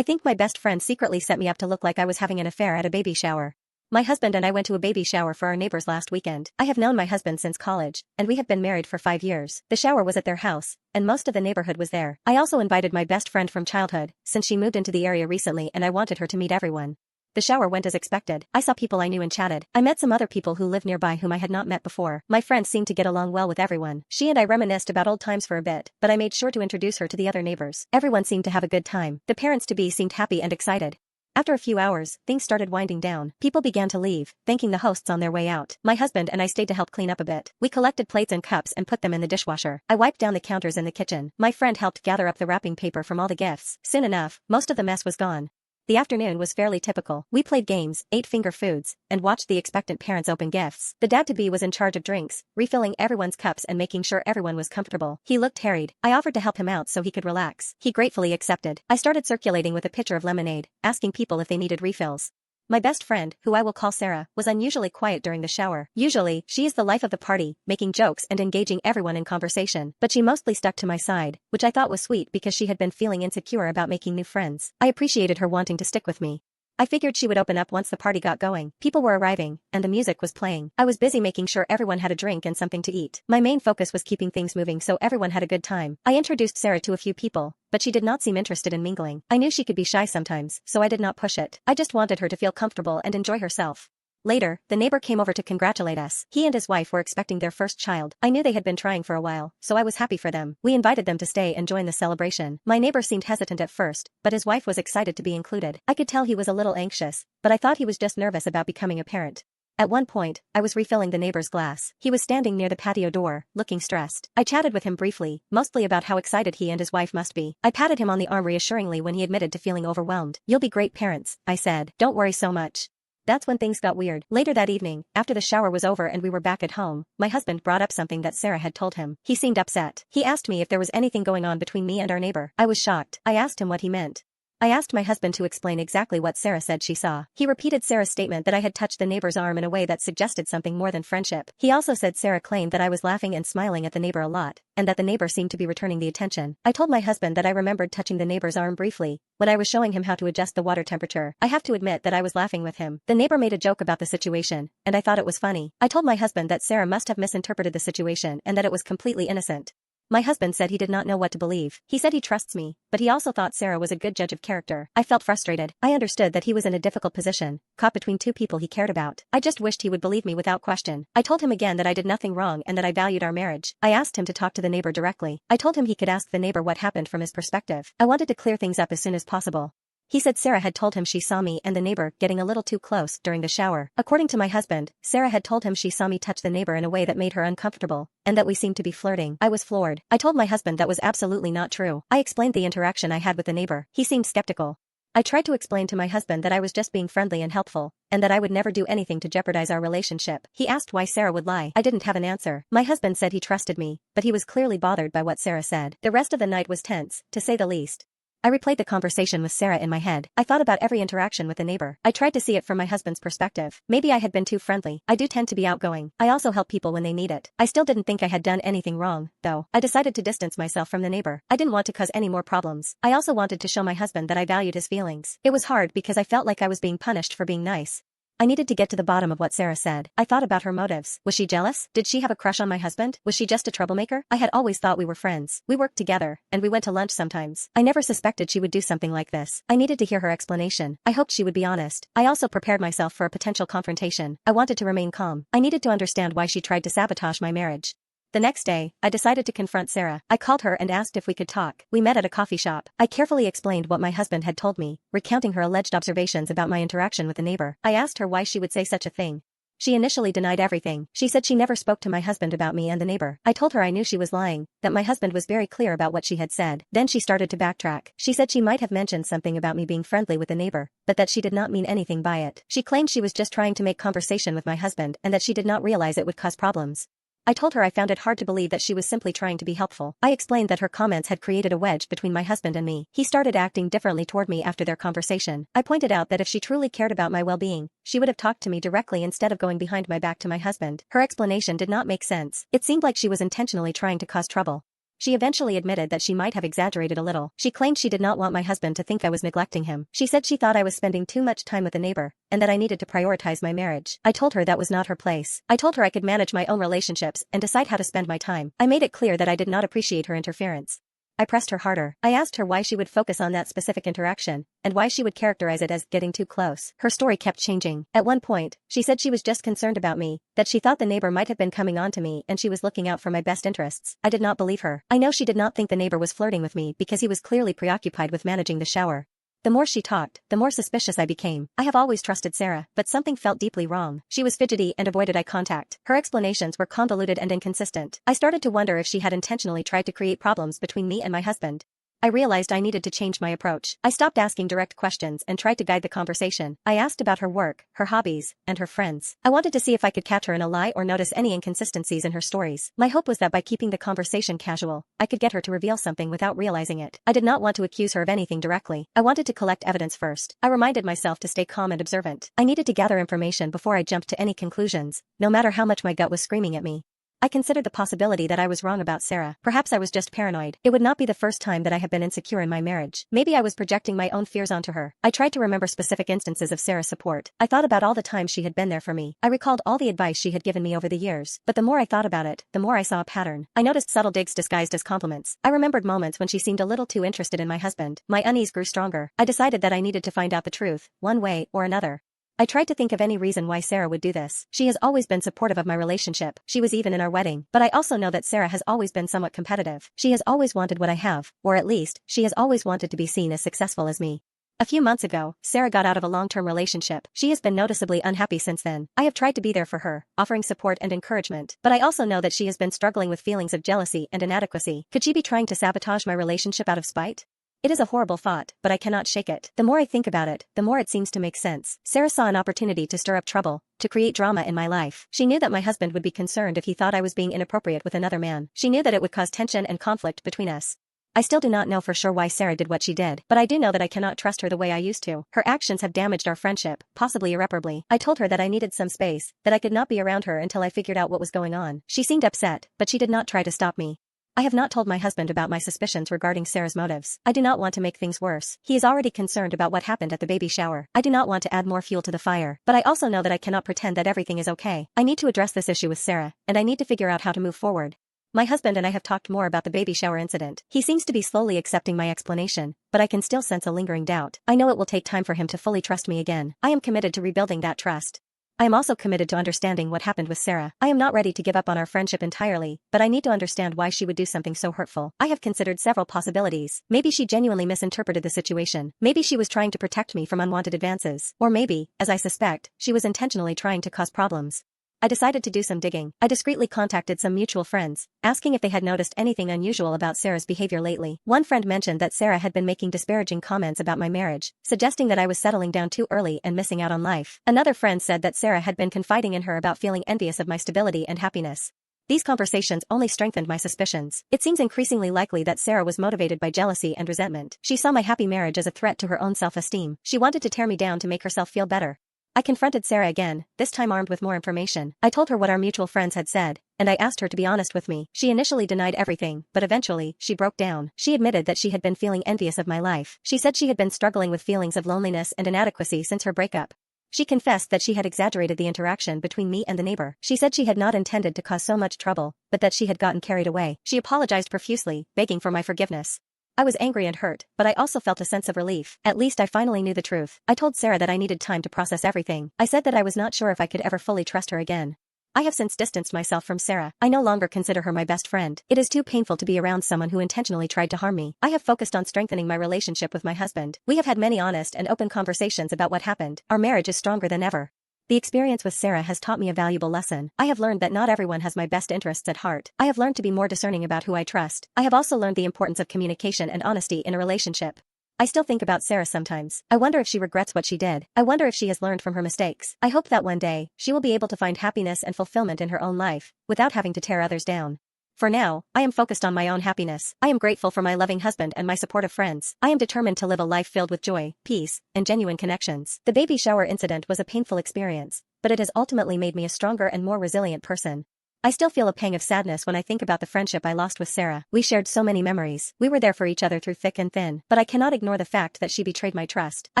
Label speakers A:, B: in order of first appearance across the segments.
A: I think my best friend secretly set me up to look like I was having an affair at a baby shower. My husband and I went to a baby shower for our neighbors last weekend. I have known my husband since college, and we have been married for 5 years. The shower was at their house, and most of the neighborhood was there. I also invited my best friend from childhood, since she moved into the area recently and I wanted her to meet everyone. The shower went as expected. I saw people I knew and chatted. I met some other people who live nearby whom I had not met before. My friend seemed to get along well with everyone. She and I reminisced about old times for a bit, but I made sure to introduce her to the other neighbors. Everyone seemed to have a good time. The parents-to-be seemed happy and excited. After a few hours, things started winding down. People began to leave, thanking the hosts on their way out. My husband and I stayed to help clean up a bit. We collected plates and cups and put them in the dishwasher. I wiped down the counters in the kitchen. My friend helped gather up the wrapping paper from all the gifts. Soon enough, most of the mess was gone. The afternoon was fairly typical. We played games, ate finger foods, and watched the expectant parents open gifts. The dad-to-be was in charge of drinks, refilling everyone's cups and making sure everyone was comfortable. He looked harried. I offered to help him out so he could relax. He gratefully accepted. I started circulating with a pitcher of lemonade, asking people if they needed refills. My best friend, who I will call Sarah, was unusually quiet during the shower. Usually, she is the life of the party, making jokes and engaging everyone in conversation. But she mostly stuck to my side, which I thought was sweet because she had been feeling insecure about making new friends. I appreciated her wanting to stick with me. I figured she would open up once the party got going. People were arriving, and the music was playing. I was busy making sure everyone had a drink and something to eat. My main focus was keeping things moving so everyone had a good time. I introduced Sarah to a few people, but she did not seem interested in mingling. I knew she could be shy sometimes, so I did not push it. I just wanted her to feel comfortable and enjoy herself. Later, the neighbor came over to congratulate us. He and his wife were expecting their first child. I knew they had been trying for a while, so I was happy for them. We invited them to stay and join the celebration. My neighbor seemed hesitant at first, but his wife was excited to be included. I could tell he was a little anxious, but I thought he was just nervous about becoming a parent. At one point, I was refilling the neighbor's glass. He was standing near the patio door, looking stressed. I chatted with him briefly, mostly about how excited he and his wife must be. I patted him on the arm reassuringly when he admitted to feeling overwhelmed. "You'll be great parents," I said. "Don't worry so much." That's when things got weird. Later that evening, after the shower was over and we were back at home, my husband brought up something that Sarah had told him. He seemed upset. He asked me if there was anything going on between me and our neighbor. I was shocked. I asked him what he meant. I asked my husband to explain exactly what Sarah said she saw. He repeated Sarah's statement that I had touched the neighbor's arm in a way that suggested something more than friendship. He also said Sarah claimed that I was laughing and smiling at the neighbor a lot, and that the neighbor seemed to be returning the attention. I told my husband that I remembered touching the neighbor's arm briefly, when I was showing him how to adjust the water temperature. I have to admit that I was laughing with him. The neighbor made a joke about the situation, and I thought it was funny. I told my husband that Sarah must have misinterpreted the situation and that it was completely innocent. My husband said he did not know what to believe. He said he trusts me, but he also thought Sarah was a good judge of character. I felt frustrated. I understood that he was in a difficult position, caught between two people he cared about. I just wished he would believe me without question. I told him again that I did nothing wrong and that I valued our marriage. I asked him to talk to the neighbor directly. I told him he could ask the neighbor what happened from his perspective. I wanted to clear things up as soon as possible. He said Sarah had told him she saw me and the neighbor getting a little too close during the shower. According to my husband, Sarah had told him she saw me touch the neighbor in a way that made her uncomfortable, and that we seemed to be flirting. I was floored. I told my husband that was absolutely not true. I explained the interaction I had with the neighbor. He seemed skeptical. I tried to explain to my husband that I was just being friendly and helpful, and that I would never do anything to jeopardize our relationship. He asked why Sarah would lie. I didn't have an answer. My husband said he trusted me, but he was clearly bothered by what Sarah said. The rest of the night was tense, to say the least. I replayed the conversation with Sarah in my head. I thought about every interaction with the neighbor. I tried to see it from my husband's perspective. Maybe I had been too friendly. I do tend to be outgoing. I also help people when they need it. I still didn't think I had done anything wrong, though. I decided to distance myself from the neighbor. I didn't want to cause any more problems. I also wanted to show my husband that I valued his feelings. It was hard because I felt like I was being punished for being nice. I needed to get to the bottom of what Sarah said. I thought about her motives. Was she jealous? Did she have a crush on my husband? Was she just a troublemaker? I had always thought we were friends. We worked together, and we went to lunch sometimes. I never suspected she would do something like this. I needed to hear her explanation. I hoped she would be honest. I also prepared myself for a potential confrontation. I wanted to remain calm. I needed to understand why she tried to sabotage my marriage. The next day, I decided to confront Sarah. I called her and asked if we could talk. We met at a coffee shop. I carefully explained what my husband had told me, recounting her alleged observations about my interaction with the neighbor. I asked her why she would say such a thing. She initially denied everything. She said she never spoke to my husband about me and the neighbor. I told her I knew she was lying, that my husband was very clear about what she had said. Then she started to backtrack. She said she might have mentioned something about me being friendly with the neighbor, but that she did not mean anything by it. She claimed she was just trying to make conversation with my husband and that she did not realize it would cause problems. I told her I found it hard to believe that she was simply trying to be helpful. I explained that her comments had created a wedge between my husband and me. He started acting differently toward me after their conversation. I pointed out that if she truly cared about my well-being, she would have talked to me directly instead of going behind my back to my husband. Her explanation did not make sense. It seemed like she was intentionally trying to cause trouble. She eventually admitted that she might have exaggerated a little. She claimed she did not want my husband to think I was neglecting him. She said she thought I was spending too much time with the neighbor, and that I needed to prioritize my marriage. I told her that was not her place. I told her I could manage my own relationships and decide how to spend my time. I made it clear that I did not appreciate her interference. I pressed her harder. I asked her why she would focus on that specific interaction, and why she would characterize it as getting too close. Her story kept changing. At one point, she said she was just concerned about me, that she thought the neighbor might have been coming on to me and she was looking out for my best interests. I did not believe her. I know she did not think the neighbor was flirting with me because he was clearly preoccupied with managing the shower. The more she talked, the more suspicious I became. I have always trusted Sarah, but something felt deeply wrong. She was fidgety and avoided eye contact. Her explanations were convoluted and inconsistent. I started to wonder if she had intentionally tried to create problems between me and my husband. I realized I needed to change my approach. I stopped asking direct questions and tried to guide the conversation. I asked about her work, her hobbies, and her friends. I wanted to see if I could catch her in a lie or notice any inconsistencies in her stories. My hope was that by keeping the conversation casual, I could get her to reveal something without realizing it. I did not want to accuse her of anything directly. I wanted to collect evidence first. I reminded myself to stay calm and observant. I needed to gather information before I jumped to any conclusions, no matter how much my gut was screaming at me. I considered the possibility that I was wrong about Sarah. Perhaps I was just paranoid. It would not be the first time that I have been insecure in my marriage. Maybe I was projecting my own fears onto her. I tried to remember specific instances of Sarah's support. I thought about all the times she had been there for me. I recalled all the advice she had given me over the years. But the more I thought about it, the more I saw a pattern. I noticed subtle digs disguised as compliments. I remembered moments when she seemed a little too interested in my husband. My unease grew stronger. I decided that I needed to find out the truth, one way or another. I tried to think of any reason why Sarah would do this. She has always been supportive of my relationship. She was even in our wedding. But I also know that Sarah has always been somewhat competitive. She has always wanted what I have, or at least, she has always wanted to be seen as successful as me. A few months ago, Sarah got out of a long-term relationship. She has been noticeably unhappy since then. I have tried to be there for her, offering support and encouragement. But I also know that she has been struggling with feelings of jealousy and inadequacy. Could she be trying to sabotage my relationship out of spite? It is a horrible thought, but I cannot shake it. The more I think about it, the more it seems to make sense. Sarah saw an opportunity to stir up trouble, to create drama in my life. She knew that my husband would be concerned if he thought I was being inappropriate with another man. She knew that it would cause tension and conflict between us. I still do not know for sure why Sarah did what she did, but I do know that I cannot trust her the way I used to. Her actions have damaged our friendship, possibly irreparably. I told her that I needed some space, that I could not be around her until I figured out what was going on. She seemed upset, but she did not try to stop me. I have not told my husband about my suspicions regarding Sarah's motives. I do not want to make things worse. He is already concerned about what happened at the baby shower. I do not want to add more fuel to the fire, but I also know that I cannot pretend that everything is okay. I need to address this issue with Sarah, and I need to figure out how to move forward. My husband and I have talked more about the baby shower incident. He seems to be slowly accepting my explanation, but I can still sense a lingering doubt. I know it will take time for him to fully trust me again. I am committed to rebuilding that trust. I am also committed to understanding what happened with Sarah. I am not ready to give up on our friendship entirely, but I need to understand why she would do something so hurtful. I have considered several possibilities. Maybe she genuinely misinterpreted the situation. Maybe she was trying to protect me from unwanted advances. Or maybe, as I suspect, she was intentionally trying to cause problems. I decided to do some digging. I discreetly contacted some mutual friends, asking if they had noticed anything unusual about Sarah's behavior lately. One friend mentioned that Sarah had been making disparaging comments about my marriage, suggesting that I was settling down too early and missing out on life. Another friend said that Sarah had been confiding in her about feeling envious of my stability and happiness. These conversations only strengthened my suspicions. It seems increasingly likely that Sarah was motivated by jealousy and resentment. She saw my happy marriage as a threat to her own self-esteem. She wanted to tear me down to make herself feel better. I confronted Sarah again, this time armed with more information. I told her what our mutual friends had said, and I asked her to be honest with me. She initially denied everything, but eventually, she broke down. She admitted that she had been feeling envious of my life. She said she had been struggling with feelings of loneliness and inadequacy since her breakup. She confessed that she had exaggerated the interaction between me and the neighbor. She said she had not intended to cause so much trouble, but that she had gotten carried away. She apologized profusely, begging for my forgiveness. I was angry and hurt, but I also felt a sense of relief. At least I finally knew the truth. I told Sarah that I needed time to process everything. I said that I was not sure if I could ever fully trust her again. I have since distanced myself from Sarah. I no longer consider her my best friend. It is too painful to be around someone who intentionally tried to harm me. I have focused on strengthening my relationship with my husband. We have had many honest and open conversations about what happened. Our marriage is stronger than ever. The experience with Sarah has taught me a valuable lesson. I have learned that not everyone has my best interests at heart. I have learned to be more discerning about who I trust. I have also learned the importance of communication and honesty in a relationship. I still think about Sarah sometimes. I wonder if she regrets what she did. I wonder if she has learned from her mistakes. I hope that one day, she will be able to find happiness and fulfillment in her own life, without having to tear others down. For now, I am focused on my own happiness. I am grateful for my loving husband and my supportive friends. I am determined to live a life filled with joy, peace, and genuine connections. The baby shower incident was a painful experience, but it has ultimately made me a stronger and more resilient person. I still feel a pang of sadness when I think about the friendship I lost with Sarah. We shared so many memories. We were there for each other through thick and thin, but I cannot ignore the fact that she betrayed my trust. I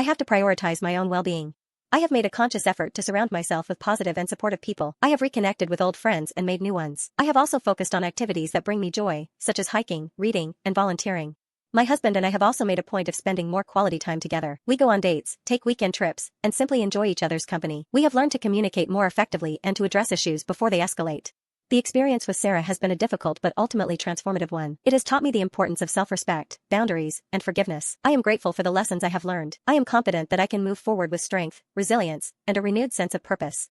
A: have to prioritize my own well-being. I have made a conscious effort to surround myself with positive and supportive people. I have reconnected with old friends and made new ones. I have also focused on activities that bring me joy, such as hiking, reading, and volunteering. My husband and I have also made a point of spending more quality time together. We go on dates, take weekend trips, and simply enjoy each other's company. We have learned to communicate more effectively and to address issues before they escalate. The experience with Sarah has been a difficult but ultimately transformative one. It has taught me the importance of self-respect, boundaries, and forgiveness. I am grateful for the lessons I have learned. I am confident that I can move forward with strength, resilience, and a renewed sense of purpose.